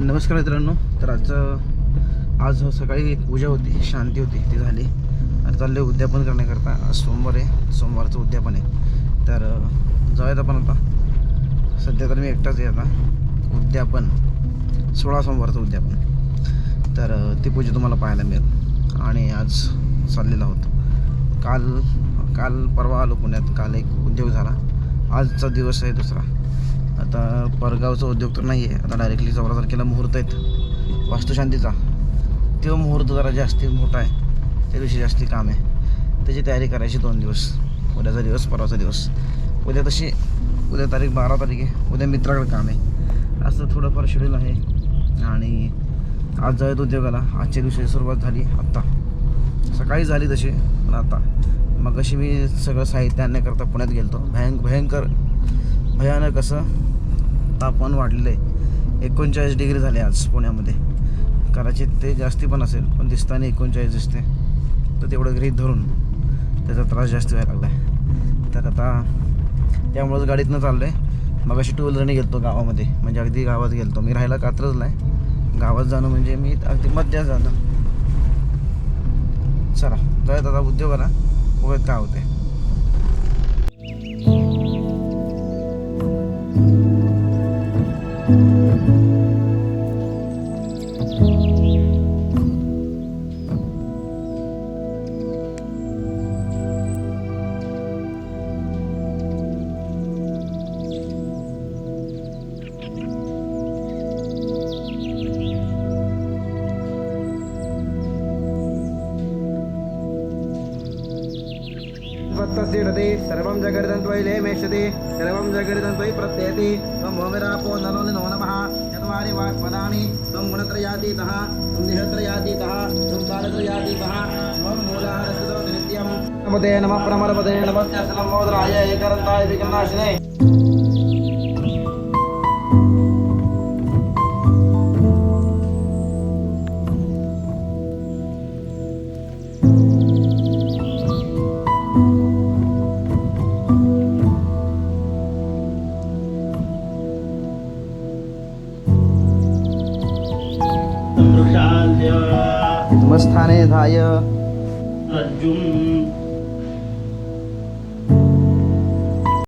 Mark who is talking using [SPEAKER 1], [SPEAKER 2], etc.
[SPEAKER 1] नमस्कार मित्रांनो. तर आज सकाळी पूजा होती, शांती होती, ती झाली आणि चालले उद्यापन करण्याकरता. आज सोमवार आहे, सोमवारचं उद्यापन आहे. तर जाऊयात आपण आता. सध्या तर मी एकटाच आहे आता. उद्यापन 16 सोमवारचं उद्यापन. तर ती पूजा तुम्हाला पाहायला मिळेल आणि आज चाललेलो आहोत. काल परवा आलो पुण्यात. काल एक उद्योग झाला, आजचा दिवस आहे दुसरा. आता परगावचा उद्योग तर नाही आहे, आता डायरेक्टली 14 तारखेला मुहूर्त आहेत वास्तुशांतीचा. तो मुहूर्त जरा जास्ती मोठा आहे, त्या दिवशी जास्ती काम आहे, त्याची तयारी करायची 2 दिवस. उद्याचा दिवस, परवाचा दिवस. उद्या तारीख 12 तारीख आहे. उद्या मित्राकडे काम आहे, असं थोडंफार शेड्यूल आहे. आणि आज जाऊयात उद्योगाला. आजच्या दिवशी सुरुवात झाली, आत्ता सकाळी झाली तशी, पण आता मग अशी मी सगळं साहित्य आणण्याकरता पुण्यात गेलो. भयानक असं तापमान वाढलेलं आहे. 39 डिग्री झाले आज पुण्यामध्ये. कदाचित ते जास्ती पण असेल, पण दिसताना 39 दिसते. तर तेवढं गृहीत धरून त्याचा त्रास जास्त व्हायला लागला आहे. तर आता त्यामुळंच गाडीतनं चाललो आहे. मग अशी 2 व्हीलरने गेलो गावामध्ये, म्हणजे अगदी गावात गेलो. मी राहायला कात्रजला आहे. गावात जाणं म्हणजे मी अगदी मध्यात जाणं. चला जाऊयात आता उद्योगाला, बघूयात काय होते. तस्सिडति सर्वं जगरितं त्वयि लेमेष्यति सर्वं जगरितं त्वयि प्रत्ययति त्वं भूमिरापो नलो नो नमः चत्वारि वाक्पदानि त्वं गुणत्रयातीतः त्वं देहत्रयातीतः त्वं कालत्रयातीतः त्वं मूलाहारस्थितो नित्यं नमते नमः प्रमलपदे नमस्ते लम्बोदराय एकदन्ताय विघ्ननाशिने. स्थाने धाय
[SPEAKER 2] अर्जुन